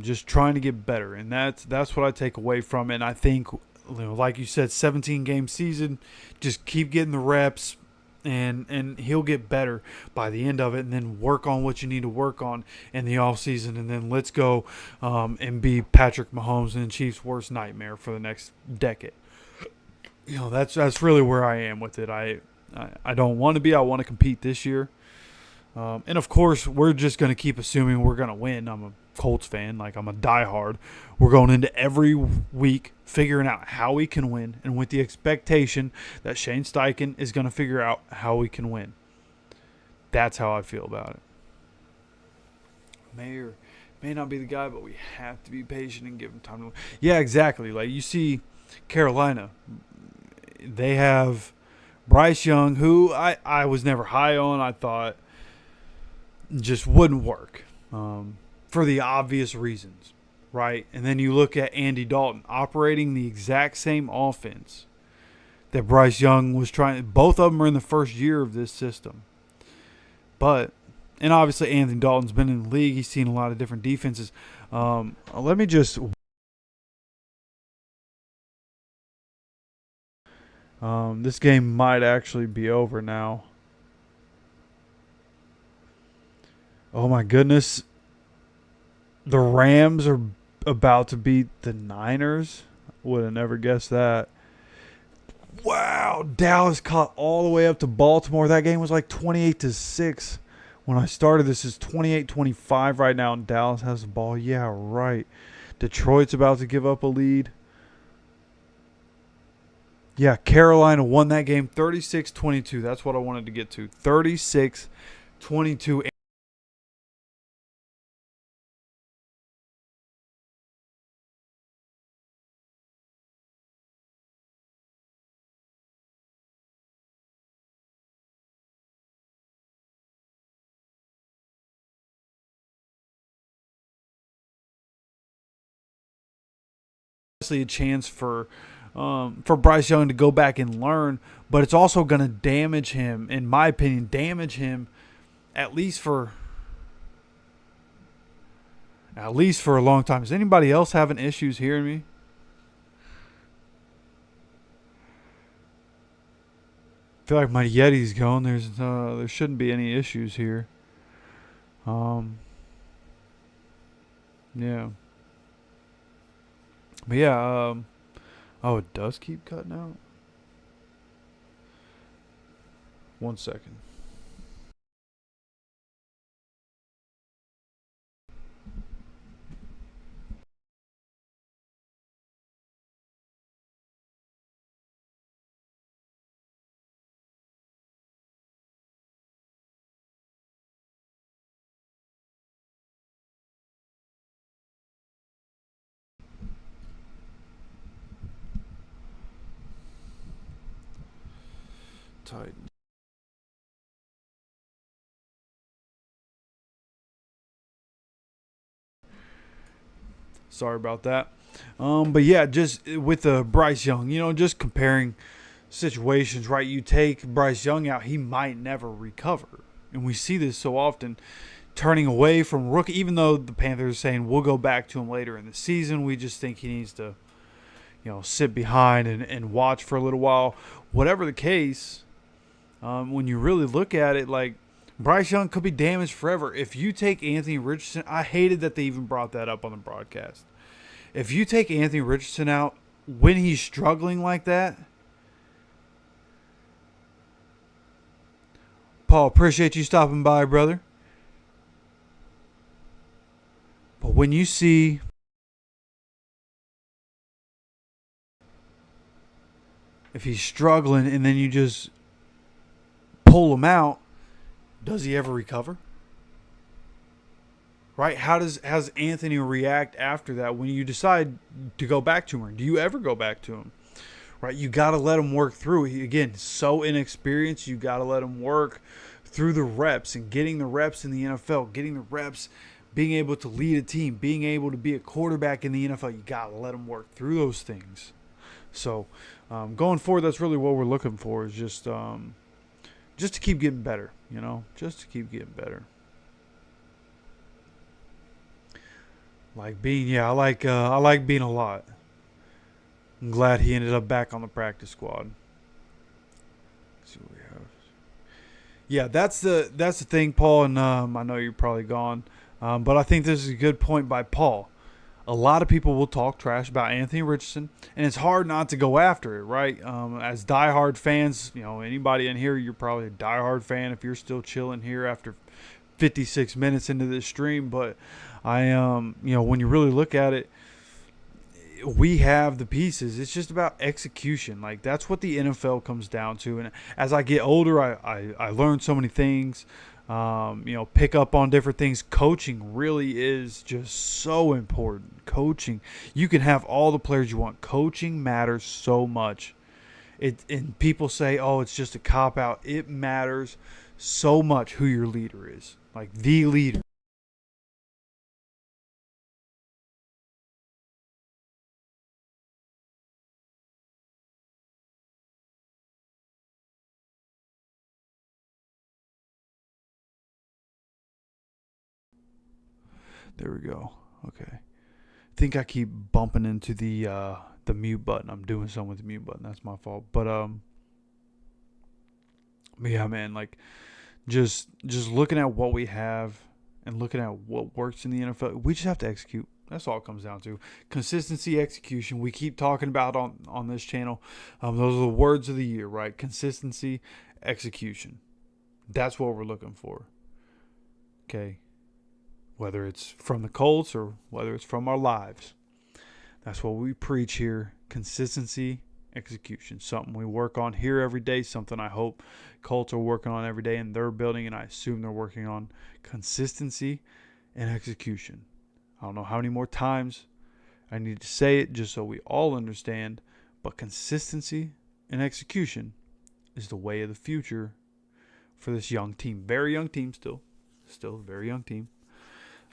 just trying to get better. And that's what I take away from it. And I think, like you said, 17-game season, just keep getting the reps. And he'll get better by the end of it, and then work on what you need to work on in the offseason, and then let's go and be Patrick Mahomes and the Chiefs' worst nightmare for the next decade. That's really where I am with it. I don't want to be. I want to compete this year. And, of course, we're just going to keep assuming we're going to win. I'm a Colts fan. Like, I'm a diehard. We're going into every week figuring out how we can win and with the expectation that Shane Steichen is going to figure out how we can win. That's how I feel about it. May not be the guy, but we have to be patient and give him time to win. Yeah, exactly. Like, you see Carolina. They have Bryce Young, who I was never high on. I thought just wouldn't work for the obvious reasons, right? And then you look at Andy Dalton operating the exact same offense that Bryce Young was trying. Both of them are in the first year of this system. And obviously Anthony Dalton's been in the league. He's seen a lot of different defenses. Let me just this game might actually be over now. Oh, my goodness. The Rams are about to beat the Niners. Would have never guessed that. Wow. Dallas caught all the way up to Baltimore. That game was like 28-6. When I started, this is 28-25 right now, and Dallas has the ball. Yeah, right. Detroit's about to give up a lead. Yeah, Carolina won that game 36-22. That's what I wanted to get to. 36-22. A chance for Bryce Young to go back and learn, but it's also going to damage him, in my opinion, at least for a long time. Is anybody else having issues hearing me? I feel like my Yeti's going. There shouldn't be any issues here. Yeah. But yeah, it does keep cutting out. 1 second. tight. Sorry about that. But yeah, just with Bryce Young, just comparing situations, right? You take Bryce Young out, he might never recover. And we see this so often, turning away from rookie, even though the Panthers are saying we'll go back to him later in the season. We just think he needs to, sit behind and watch for a little while. Whatever the case, when you really look at it, like Bryce Young could be damaged forever. If you take Anthony Richardson, I hated that they even brought that up on the broadcast. If you take Anthony Richardson out when he's struggling like that, Paul, appreciate you stopping by, brother. But when you see if he's struggling and then you just pull him out, does he ever recover? Right? How's Anthony react after that when you decide to go back to him? Or do you ever go back to him? Right? You got to let him work through. Again, so inexperienced. You got to let him work through the reps and getting the reps in the NFL, getting the reps, being able to lead a team, being able to be a quarterback in the NFL. You got to let him work through those things. So going forward, that's really what we're looking for, is just to keep getting better, just to keep getting better. Like Bean, I like Bean a lot. I'm glad he ended up back on the practice squad. Let's see what we have. Yeah, that's the thing, Paul, and I know you're probably gone, but I think this is a good point by Paul. A lot of people will talk trash about Anthony Richardson, and it's hard not to go after it, right? As diehard fans, anybody in here, you're probably a diehard fan if you're still chilling here after 56 minutes into this stream. But when you really look at it, we have the pieces. It's just about execution. Like, that's what the NFL comes down to. And as I get older, I learn so many things. Pick up on different things. Coaching really is just so important. Coaching, you can have all the players you want. Coaching matters so much. And people say, oh, it's just a cop out. It matters so much who your leader is. Like, the leader. There we go. Okay. I think I keep bumping into the mute button. I'm doing something with the mute button. That's my fault. But yeah, man, like just looking at what we have and looking at what works in the NFL, we just have to execute. That's all it comes down to. Consistency, execution. We keep talking about on this channel. Those are the words of the year, right? Consistency, execution. That's what we're looking for. Okay. Whether it's from the Colts or whether it's from our lives. That's what we preach here. Consistency, execution. Something we work on here every day. Something I hope Colts are working on every day and they're building, and I assume they're working on consistency and execution. I don't know how many more times I need to say it just so we all understand, but consistency and execution is the way of the future for this young team. Very young team still. Still a very young team.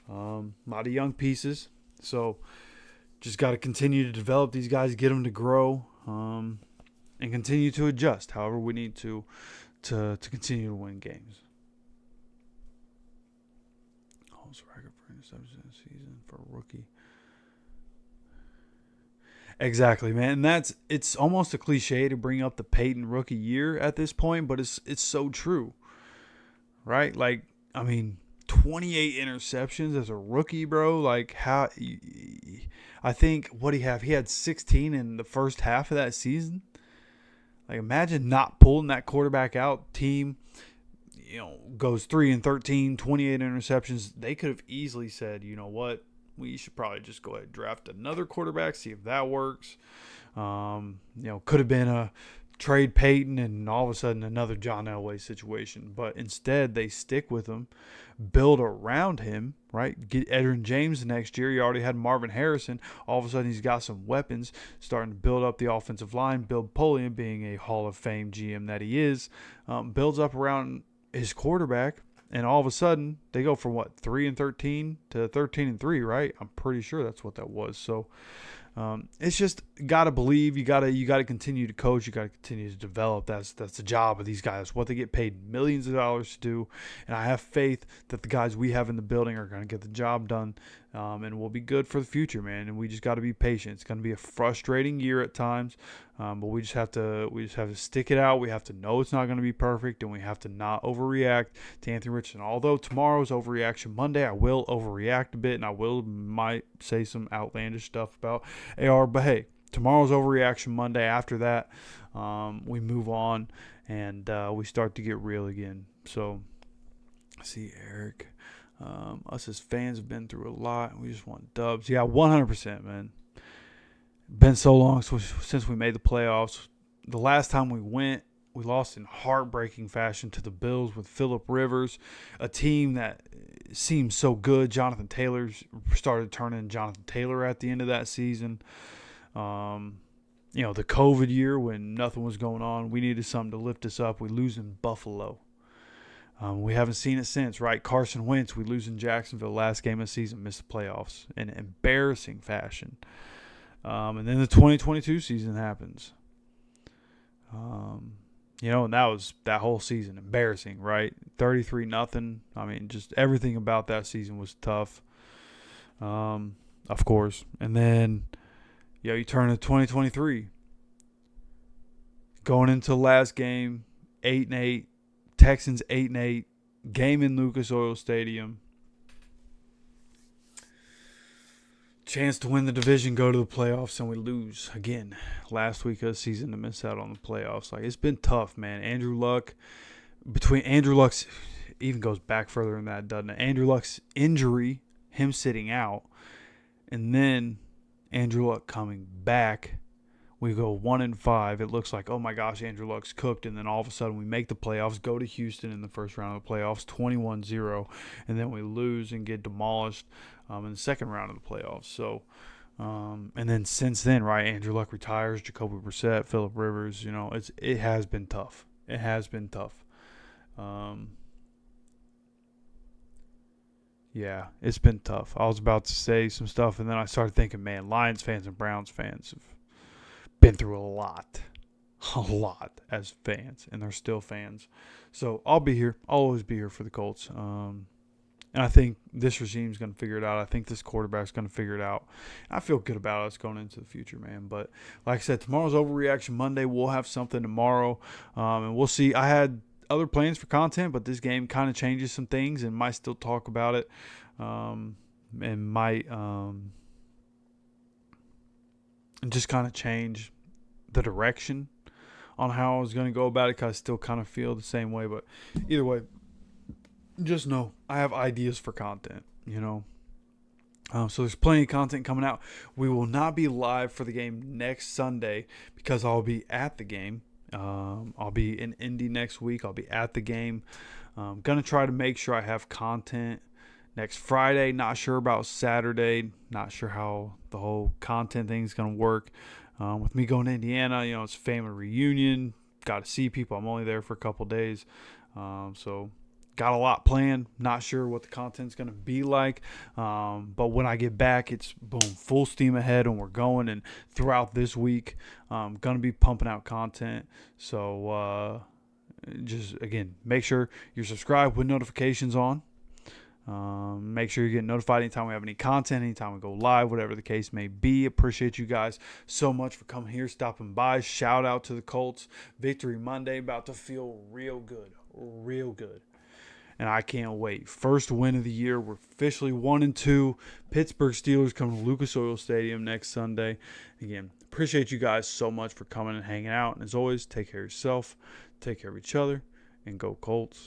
A lot of young pieces. So just got to continue to develop these guys, get them to grow, and continue to adjust however we need to continue to win games. Also record for interception season for a rookie. Exactly, man. And it's almost a cliche to bring up the Peyton rookie year at this point, but it's so true. Right? Like, I mean, 28 interceptions as a rookie, bro. Like, how I think what he had 16 in the first half of that season. Like, imagine not pulling that quarterback out. Team, goes 3-13, 28 interceptions. They could have easily said, you know what, we should probably just go ahead and draft another quarterback, see if that works. Could have been a trade Peyton and all of a sudden another John Elway situation. But instead, they stick with him, build around him, right? Get Edgerrin James next year. You already had Marvin Harrison. All of a sudden, he's got some weapons, starting to build up the offensive line. Bill Polian, being a Hall of Fame GM that he is, builds up around his quarterback. And all of a sudden, they go from 3-13 to 13-3, right? I'm pretty sure that's what that was. So it's just gotta believe. You gotta continue to coach. You gotta continue to develop. That's the job of these guys. What they get paid millions of dollars to do. And I have faith that the guys we have in the building are gonna get the job done, and we'll be good for the future, man. And we just gotta be patient. It's gonna be a frustrating year at times, but we just have to stick it out. We have to know it's not gonna be perfect, and we have to not overreact to Anthony Richardson. Although tomorrow's overreaction Monday, I will overreact a bit, and I might say some outlandish stuff about AR. But hey, tomorrow's overreaction Monday. After that, we move on and we start to get real again. So, see, Eric, us as fans have been through a lot. We just want dubs. Yeah, 100%, man. Been so long since we made the playoffs. The last time we went, we lost in heartbreaking fashion to the Bills with Phillip Rivers, a team that seemed so good. Jonathan Taylor started turning Jonathan Taylor at the end of that season. The COVID year when nothing was going on, we needed something to lift us up. We lose in Buffalo. We haven't seen it since, right? Carson Wentz, we lose in Jacksonville last game of the season, missed the playoffs in embarrassing fashion. And then the 2022 season happens. And that was that whole season embarrassing, right? 33-0. I mean, just everything about that season was tough. Of course. And then, you turn to 2023. Going into the last game, 8-8. Texans 8-8. Game in Lucas Oil Stadium. Chance to win the division, go to the playoffs, and we lose again last week of the season to miss out on the playoffs. It's been tough, man. Andrew Luck's even goes back further than that, doesn't it? Andrew Luck's injury, him sitting out, and then Andrew Luck coming back. We go 1-5. It looks like, oh my gosh, Andrew Luck's cooked, and then all of a sudden we make the playoffs, go to Houston in the first round of the playoffs, 21-0, and then we lose and get demolished in the second round of the playoffs. So, and then since then, right, Andrew Luck retires, Jacoby Brissett, Phillip Rivers. It has been tough. It has been tough. Yeah, it's been tough. I was about to say some stuff, and then I started thinking, man, Lions fans and Browns fans have been through a lot as fans, and they're still fans. So I'll be here. I'll always be here for the Colts. And I think this regime's going to figure it out. I think this quarterback's going to figure it out. And I feel good about us going into the future, man. But like I said, tomorrow's Overreaction Monday. We'll have something tomorrow, and we'll see. I had other plans for content, but this game kind of changes some things and might still talk about it, and might just kind of change the direction on how I was going to go about it, because I still kind of feel the same way. But either way, just know I have ideas for content, So there's plenty of content coming out. We will not be live for the game next Sunday because I'll be at the game. I'll be in Indy next week. I'll be at the game. I'm going to try to make sure I have content next Friday. Not sure about Saturday. Not sure how the whole content thing is going to work. With me going to Indiana, it's a family reunion. Got to see people. I'm only there for a couple days. So got a lot planned. Not sure what the content's going to be like. But when I get back, it's boom, full steam ahead, and we're going. And throughout this week, I'm going to be pumping out content. So just, again, make sure you're subscribed with notifications on. Make sure you get notified anytime we have any content, anytime we go live, whatever the case may be. Appreciate you guys so much for coming here, stopping by. Shout out to the Colts. Victory Monday, about to feel real good. And I can't wait. First win of the year. We're officially 1-2. Pittsburgh Steelers coming to Lucas Oil Stadium next Sunday. Again, appreciate you guys so much for coming and hanging out. And as always, take care of yourself, take care of each other, and go Colts.